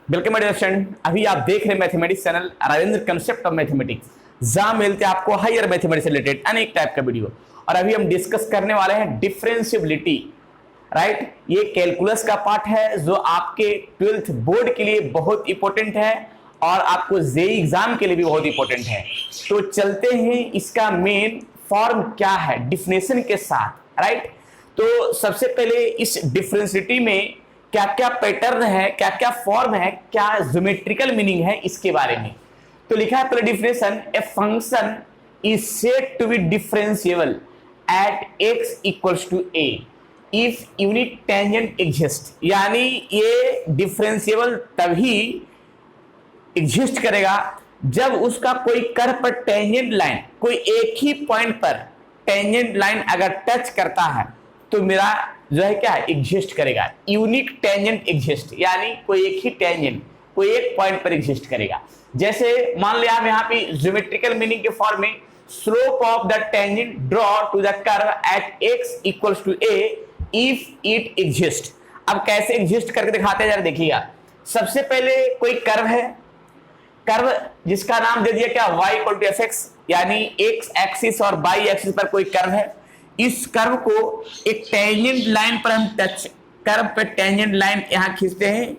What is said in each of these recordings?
Welcome my dear student. अभी आप देख रहे हैं mathematics channel Rajendra concept of mathematics, जहां मिलते हैं आपको हायर मैथमेटिक्स से रिलेटेड अनेक टाइप का वीडियो। और अभी हम डिस्कस करने वाले हैं डिफरेंशिएबिलिटी, राइट। ये कैलकुलस का पार्ट है जो आपके 12th बोर्ड के लिए बहुत इंपॉर्टेंट है और आपको जेई एग्जाम के लिए भी बहुत इंपॉर्टेंट है। तो चलते हैं इसका मेन फॉर्म क्या है डिफिनेशन के साथ, राइट। तो सबसे पहले इस डिफरेंशिएबिलिटी में क्या क्या पैटर्न है, क्या क्या फॉर्म है, क्या ज्योमेट्रिकल मीनिंग है, इसके बारे में। तो लिखा है पहले definition, a function is said to be differentiable at x equals to a if unit tangent exist. यानी ये डिफरेंशिएबल तभी एग्जिस्ट करेगा जब उसका कोई कर्व पर टेंजेंट लाइन, कोई एक ही पॉइंट पर टेंजेंट लाइन अगर टच करता है तो मेरा जो है क्या एग्जिस्ट करेगा। यूनिक टेंजेंट एग्जिस्ट, यानी कोई एक ही टेंजेंट कोई एक पॉइंट पर एग्जिस्ट करेगा। जैसे मान लिया हम यहाँ पे ज्योमेट्रिकल मीनिंग के फॉर्म में, slope of the tangent draw to the curve at x equals to a if it exist. अब कैसे एग्जिस्ट करके दिखाते हैं जरा देखिएगा। सबसे पहले कोई कर्व है, कर्व जिसका नाम दे दिया क्या y इक्वल टू fx, यानी x एक्सिस और y एक्सिस पर कोई कर्व है। इस कर्व को एक टेंजेंट लाइन पर हम टच, कर्व पे टेंजेंट लाइन यहां खींचते हैं।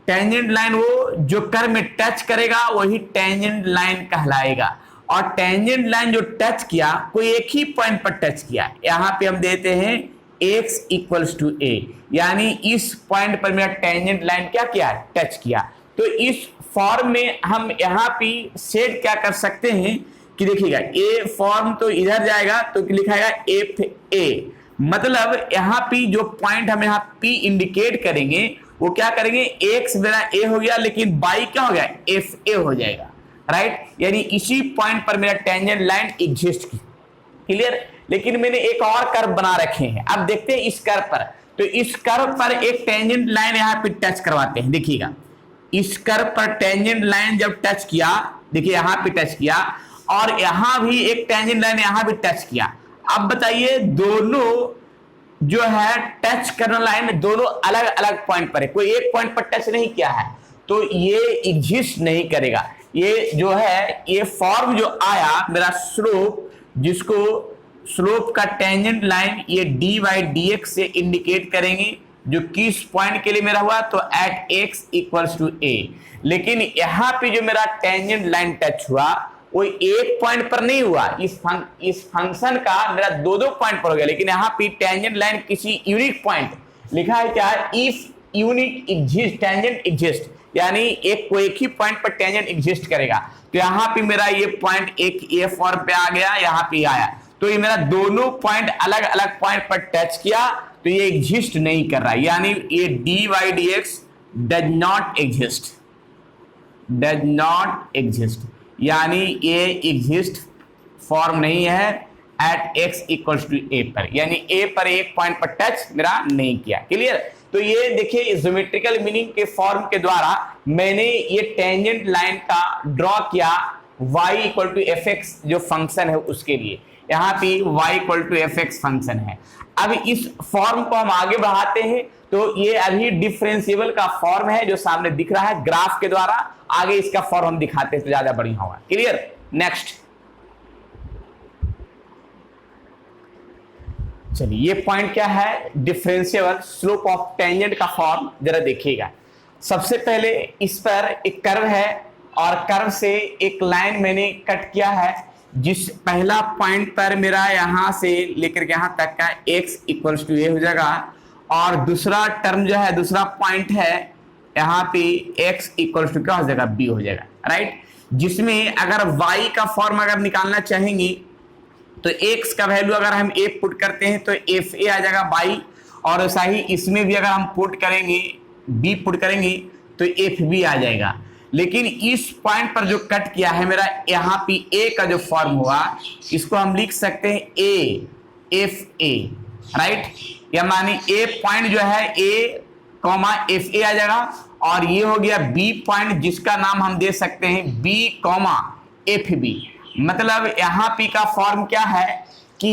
टेंजेंट लाइन वो जो कर्व में टच करेगा वही टेंजेंट लाइन कहलाएगा। और टेंजेंट लाइन जो टच किया, कोई एक ही पॉइंट पर टच किया, यहां पे हम देते हैं x इक्वल्स टू a, यानी इस पॉइंट पर मेरा टेंजेंट लाइन क्या किया, टच किया। तो इस फॉर्म में हम यहाँ पे सेट क्या कर सकते हैं कि देखिएगा, ए फॉर्म तो इधर जाएगा तो लिखाएगा एफ ए, मतलब यहाँ पे जो पॉइंट हम यहाँ पी इंडिकेट करेंगे वो क्या करेंगे, एक्स मेरा ए हो गया लेकिन बाई क्या हो गया, एफ ए हो जाएगा, राइट। यानी इसी पॉइंट पर मेरा टेंजेंट लाइन एग्जिस्ट की, क्लियर। लेकिन मैंने एक और कर्व बना रखे हैं, अब देखते हैं इस कर्व पर। तो इस कर्व पर एक टेंजेंट लाइन यहाँ पे टच करवाते हैं, देखिएगा। इस कर्व पर टेंजेंट लाइन जब टच किया, देखिए यहाँ पे टच किया और यहां भी एक टेंजेंट लाइन यहां भी टच किया। अब बताइए दोनों जो है टच करने लाइन दोनों अलग अलग पॉइंट पर है, कोई एक पॉइंट पर टच नहीं किया है, तो ये एग्जिस्ट नहीं करेगा। ये जो है ये फॉर्म जो आया मेरा स्लोप, जिसको स्लोप का टेंजेंट लाइन ये dy dx से इंडिकेट करेंगे, जो किस पॉइंट के लिए मेरा हुआ, तो at x equals to a। लेकिन यहां पे जो मेरा टेंजेंट लाइन टच हुआ वो एक पॉइंट पर नहीं हुआ, इस फंक्शन का मेरा दो पॉइंट पर हो गया। लेकिन यहाँ पे टेंजेंट लाइन किसी यूनिक पॉइंट लिखा है क्या, if unique exist tangent exist, यानी एक कोई एक ही पॉइंट पर टेंजेंट एग्जिस्ट करेगा। तो यहाँ पे मेरा ये पॉइंट एक ए फॉर्म पे आ गया, यहाँ पे आया, तो ये मेरा दोनों पॉइंट अलग अलग पॉइंट पर टच किया, तो ये एग्जिस्ट नहीं कर रहा है, यानी ये dy dx does not exist, does not exist, यानी ये एग्जिस्ट फॉर्म नहीं है at x equals to a पर, यानी a पर एक पॉइंट पर टच मेरा नहीं किया, क्लियर। तो ये देखिए ज्योमेट्रिकल मीनिंग के फॉर्म के द्वारा मैंने ये टेंजेंट लाइन का ड्रॉ किया y इक्वल टू fx जो फंक्शन है उसके लिए, यहाँ पे y equal to fx function है। अब इस फॉर्म को हम आगे बढ़ाते हैं, तो ये अभी डिफरेंशिएबल का फॉर्म है जो सामने दिख रहा है ग्राफ के द्वारा। आगे इसका फॉर्म हम दिखाते हैं तो ज्यादा बढ़िया होगा, क्लियर। नेक्स्ट चलिए, ये पॉइंट क्या है, डिफरेंशिएबल स्लोप ऑफ टेंजेंट का फॉर्म जरा देखिएगा। सबसे पहले इस पर एक कर्व है और कर्व से एक लाइन मैंने कट किया है, जिस पहला पॉइंट पर मेरा यहां से लेकर के यहां तक का x इक्वल्स टू a हो जाएगा, और दूसरा टर्म जो है, दूसरा पॉइंट है यहाँ पे x इक्वल्स टू क्या हो जाएगा, b हो जाएगा, राइट। जिसमें अगर y का फॉर्म अगर निकालना चाहेंगे तो x का वैल्यू अगर हम a पुट करते हैं तो एफ ए आ जाएगा बाई, और ऐसा ही इसमें भी अगर हम पुट करेंगे b पुट करेंगे तो एफ बी आ जाएगा। लेकिन इस पॉइंट पर जो कट किया है मेरा, यहाँ पे a का जो फॉर्म हुआ इसको हम लिख सकते हैं a एफ ए, राइट। या मानी a पॉइंट जो है a कॉमा एफ ए आ जाएगा, और ये हो गया b पॉइंट जिसका नाम हम दे सकते हैं b कॉमा एफ बी। मतलब यहाँ p का फॉर्म क्या है कि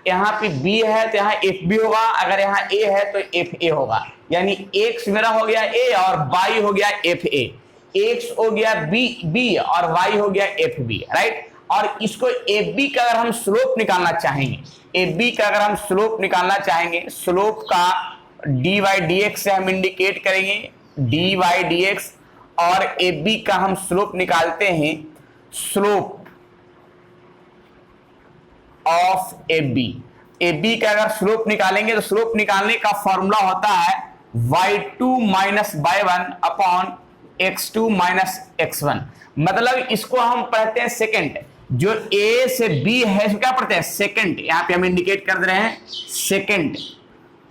यहाँ पे b है तो यहाँ एफ बी होगा, अगर यहाँ a है तो एफ ए होगा, यानी x मेरा हो गया a और y हो गया एफ ए, x हो गया b और y हो गया एफ बी, राइट। और इसको एफ बी का अगर हम स्लोप निकालना चाहेंगे, एफ बी का अगर हम स्लोप निकालना चाहेंगे, स्लोप का dy dx से हम इंडिकेट करेंगे, dy dx, और एफ बी का हम स्लोप निकालते हैं, slope of F B. F B का अगर स्लोप निकालेंगे तो स्लोप निकालने का फॉर्मूला होता है y2 minus y1 upon x2 minus x1। मतलब इसको हम पढ़ते हैं सेकंड, जो a से b है इसको क्या पढ़ते हैं सेकंड, यहां पे हम इंडिकेट कर दे रहे हैं सेकंड,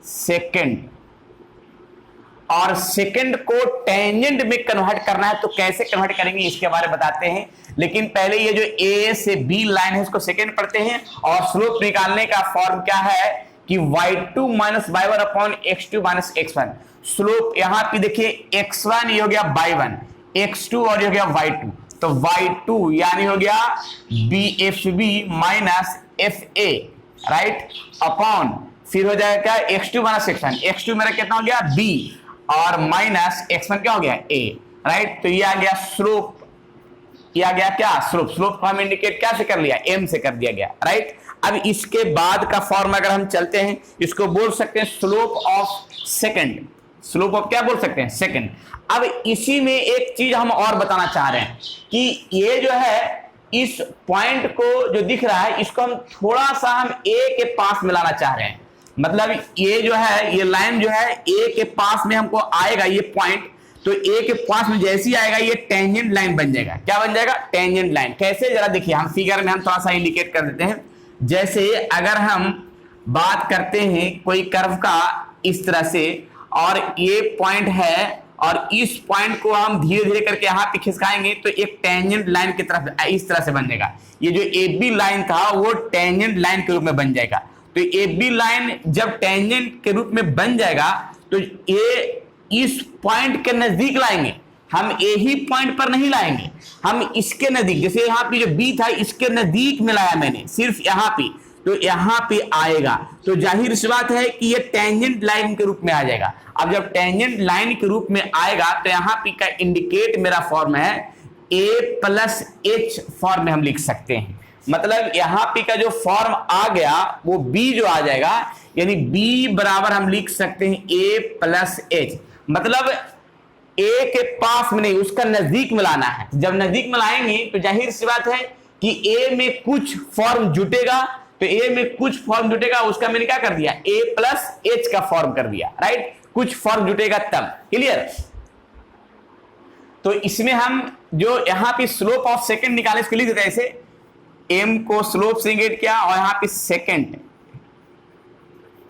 सेकंड। और सेकंड को टेंजेंट में कन्वर्ट करना है, तो कैसे कन्वर्ट करेंगे इसके बारे में बताते हैं। लेकिन पहले ये जो a से b लाइन है इसको सेकंड पढ़ते हैं, और स्लोप निकालने का फॉर्म क्या है कि y2 minus y1 upon x2 minus x1। Slope यहां पे देखिए x1 ये हो गया y1, x2 और ये हो गया y2, तो y2 यानी हो गया bfb minus fa, right, upon फिर हो जाएगा x2 माइनस x1, x2 मेरा कितना हो गया b और माइनस x1 क्या हो गया a, राइट। तो ये आ गया स्लोप, ये आ गया क्या स्लोप, स्लोप को हम इंडिकेट क्या से कर लिया m से कर दिया गया, राइट। अब इसके बाद का फॉर्म अगर हम चलते हैं, इसको बोल सकते हैं slope of second, slope of क्या बोल सकते हैं सेकंड। अब इसी में एक चीज हम और बताना चाह रहे हैं कि ये जो है इस पॉइंट को जो दिख रहा है इसको हम थोड़ा सा हम a के पास मिलाना चाह रहे हैं। मतलब ये जो है ये लाइन जो है a के पास में हमको आएगा ये पॉइंट, तो a के पास में जैसे ही आएगा ये टेंजेंट लाइन बन जाएगा। क्या बन जाएगा टेंजेंट लाइन। कैसे जरा देखिए, हम फिगर में हम थोड़ा सा इंडिकेट कर देते हैं। जैसे अगर हम बात करते हैं कोई कर्व का इस तरह से, और ये पॉइंट है और इस पॉइंट को हम धीरे धीरे करके यहाँ पे खिसकाएंगे तो एक टेंजेंट लाइन की तरफ इस तरह से बन जाएगा। ये जो ए बी लाइन था वो टेंजेंट लाइन के रूप में बन जाएगा। तो ए बी लाइन जब टेंजेंट के रूप में बन जाएगा तो ये इस पॉइंट के नजदीक लाएंगे, हम ए ही पॉइंट पर नहीं लाएंगे, हम इसके नजदीक, जैसे यहाँ पे जो बी था इसके नजदीक में लाया मैंने सिर्फ यहाँ पे, तो यहाँ पे आएगा। तो जाहिर सी बात है कि ये टेंजेंट लाइन के रूप में आ जाएगा। अब जब टेंजेंट लाइन के रूप में आएगा तो यहाँ पे का इंडिकेट मेरा फॉर्म है a प्लस एच फॉर्म में हम लिख सकते हैं। मतलब यहाँ पे का जो फॉर्म आ गया वो b जो आ जाएगा, यानी b बराबर हम लिख सकते हैं a प्लस एच। मतलब a के पास में नहीं, उसका नजदीक मिलाना है। जब नजदीक मिलाएंगे तो जाहिर सी बात है कि a में कुछ फॉर्म जुटेगा, तो a में कुछ फॉर्म जुटेगा, उसका मैंने क्या कर दिया a प्लस एच का फॉर्म कर दिया, राइट। कुछ फॉर्म जुटेगा तब, क्लियर। तो इसमें हम जो यहाँ पे स्लोप ऑफ सेकंड निकाले इसको लिख देते हैं ऐसे, m को स्लोप से इंडिकेट किया और यहाँ पे सेकंड,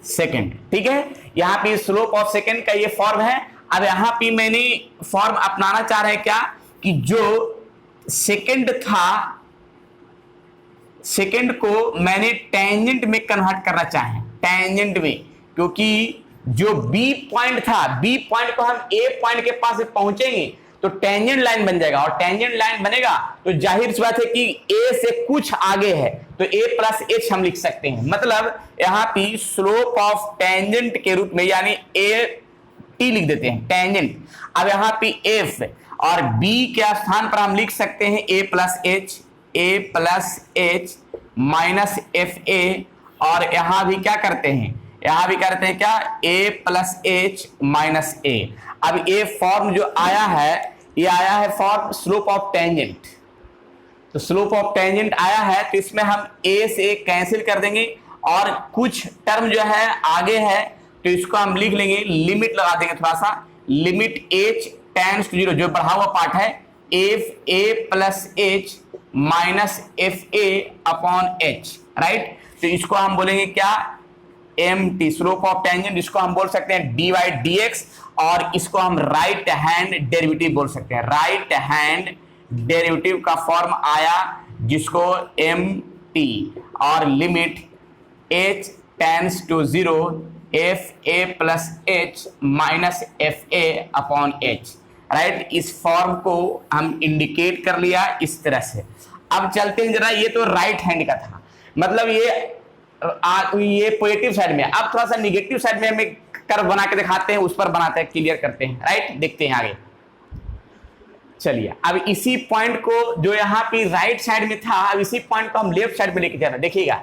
सेकंड, ठीक है। यहाँ पे स्लोप ऑफ सेकंड का ये फॉर्म है। अब यहाँ पे मैंने फॉर्म अपनाना चाह रहे हैं क्या कि जो सेकंड था, सेकंड को मैंने टेंजेंट में कन्वर्ट करना चाहे, टेंजेंट में, क्योंकि जो बी पॉइंट था, बी पॉइंट को हम ए पॉइंट के पास पहुंचेंगे तो टेंजेंट लाइन बन जाएगा, और टेंजेंट लाइन बनेगा तो जाहिर सी बात है कि ए से कुछ आगे है तो ए प्लस एच हम लिख सकते हैं। मतलब यहाँ पे स्लोप ऑफ टेंजेंट के रूप में यानी ए टी लिख देते हैं टेंजेंट। अब यहाँ पे एफ और बी के स्थान पर हम लिख सकते हैं A plus H, A plus H minus F A, और यहां भी क्या करते हैं, यहां भी करते हैं क्या ए प्लस एच माइनस ए। अब ये फॉर्म जो आया है ये आया है फॉर्म स्लोप ऑफ टेंजेंट। तो स्लोप ऑफ टेंजेंट आया है तो इसमें हम ए से कैंसिल कर देंगे और कुछ टर्म जो है आगे है तो इसको हम लिख लेंगे, लिमिट लगा देंगे थोड़ा सा, limit H tends to zero, जो बढ़ा हुआ पार्ट है F A plus H minus F A upon H, right. तो इसको हम बोलेंगे क्या M T, slope of tangent, इसको हम बोल सकते हैं डी वाई डी एक्स, और इसको हम राइट हैंड डेरिवेटिव बोल सकते हैं। राइट हैंड डेरिवेटिव का फॉर्म आया जिसको एम टी और limit H tends to zero F A plus H minus F A upon H, right. इस फॉर्म को हम इंडिकेट कर लिया इस तरह से। अब चलते हैं जरा, ये तो राइट हैंड का था, मतलब ये पॉजिटिव साइड में। अब थोड़ा सा निगेटिव साइड में हमें कर्व बना के दिखाते हैं, उस पर बनाते हैं, क्लियर करते हैं, राइट। देखते हैं आगे। चलिए अब इसी पॉइंट को जो यहाँ पे राइट साइड में था, अब इसी पॉइंट को हम लेफ्ट साइड में लेके जा रहे हैं। देखिएगा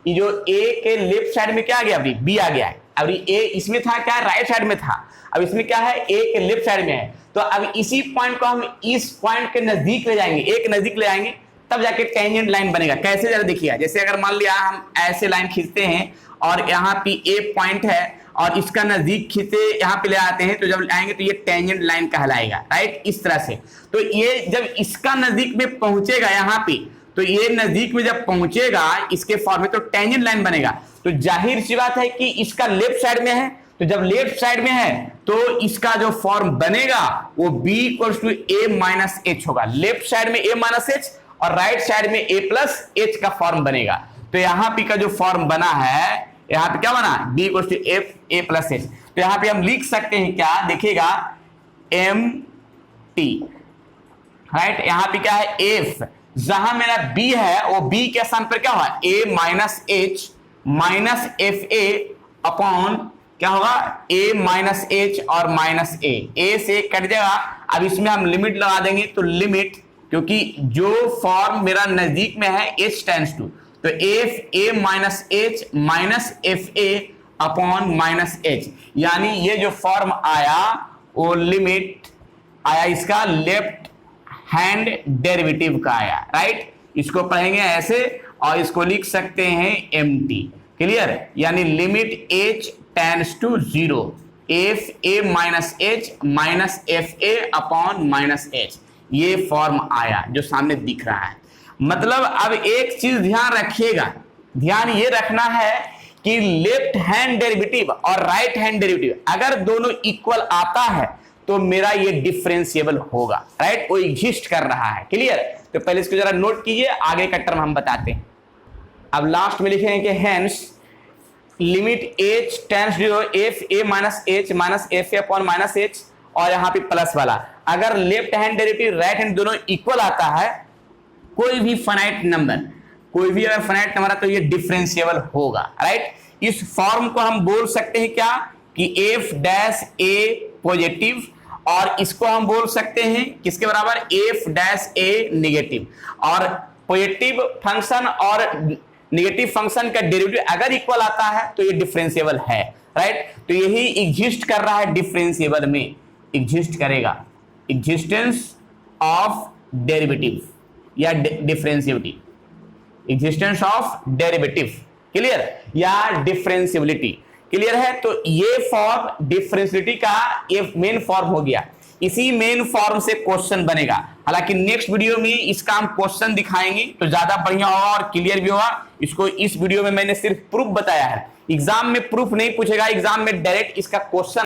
ये जो ए के लेफ्ट साइड में क्या आ गया, अभी बी आ गया है। अभी ए इसमें था क्या, राइट साइड में था, अब इसमें क्या है, ए के लेफ्ट साइड में है। तो अब इसी पॉइंट को हम इस पॉइंट के नजदीक ले जाएंगे, ए के नजदीक ले जाएंगे, तब जाके टेंजेंट लाइन बनेगा। कैसे, जरा देखिएगा। जैसे अगर मान लिया हम ऐसे लाइन खींचते हैं और यहाँ पे ए पॉइंट है और इसका नजदीक खींचे यहाँ पे ले आते हैं, तो जब आएंगे तो ये टेंजेंट लाइन कहलाएगा, राइट, इस तरह से। तो ये जब इसका नजदीक में पहुंचेगा यहाँ पे, तो ये नजदीक में जब पहुंचेगा इसके फॉर्म में, तो टेंजेंट लाइन बनेगा। तो जाहिर सी बात है कि इसका लेफ्ट साइड में है, तो जब लेफ्ट साइड में है तो इसका जो फॉर्म बनेगा वो b equals to a minus H होगा। लेफ्ट साइड में a माइनस एच और राइट साइड में a प्लस एच का फॉर्म बनेगा। तो यहाँ पे का जो फॉर्म बना है, यहाँ पे क्या बना, b equals to a plus H. तो यहाँ पे हम लिख सकते हैं क्या, देखिएगा mt, राइट। यहाँ पे क्या है, f, जहां मेरा b है वो b के स्थान पर क्या होगा, a minus H minus F A upon क्या होगा, a माइनस एच और माइनस a से कट जाएगा। अब इसमें हम लिमिट लगा देंगे, तो लिमिट, क्योंकि जो फॉर्म मेरा नजदीक में है h टेंड्स टू, तो F A minus H minus F A upon minus H, यानी ये जो फॉर्म आया वो लिमिट आया इसका लेफ्ट हैंड डेरिवेटिव का आया, राइट। इसको पढ़ेंगे ऐसे और इसको लिख सकते हैं mt, क्लियर, यानी limit h tends to 0 F A minus H minus F A upon minus H, ये फॉर्म आया जो सामने दिख रहा है। मतलब अब एक चीज ध्यान रखिएगा, ध्यान ये रखना है कि लेफ्ट हैंड डेरिवेटिव और राइट हैंड डेरिवेटिव अगर दोनों इक्वल आता है तो मेरा ये डिफरेंशिएबल होगा, राइट, वो एग्जिस्ट कर रहा है, क्लियर। तो पहले इसको जरा नोट कीजिए, आगे का टर्म हम बताते हैं। अब लास्ट में लिखेंगे कि hence limit h tends to F A minus F A upon minus H, और यहाँ पे प्लस वाला, अगर left hand derivative right hand दोनों इक्वल आता है, कोई भी फाइनाइट नंबर, कोई भी अगर फाइनाइट नंबर है तो ये डिफरेंशिएबल होगा, राइट। इस फॉर्म को हम बोल सकते हैं क्या, कि एफ डैश ए पॉजिटिव, और इसको हम बोल सकते हैं किसके बराबर, एफ डैश ए नेगेटिव। और पॉजिटिव फंक्शन और नेगेटिव फंक्शन का डेरिवेटिव अगर इक्वल आता है तो ये डिफरेंशिएबल है, राइट। तो यही एग्जिस्ट कर रहा है डिफरेंशिएबल में, एग्जिस्ट करेगा, एग्जिस्टेंस ऑफ डेरिवेटिव या differentiability, existence of derivative, clear, या डिफरेंशिएबिलिटी, क्लियर है। तो ये फॉर्म डिफरेंशिएबिलिटी का ये मेन फॉर्म हो गया, इसी मेन फॉर्म से क्वेश्चन बनेगा। हालांकि नेक्स्ट वीडियो में इसका हम क्वेश्चन दिखाएंगे तो ज्यादा बढ़िया होगा और क्लियर भी होगा। इसको इस वीडियो में मैंने सिर्फ प्रूफ बताया है, एग्जाम में प्रूफ नहीं पूछेगा, एग्जाम में डायरेक्ट इसका क्वेश्चन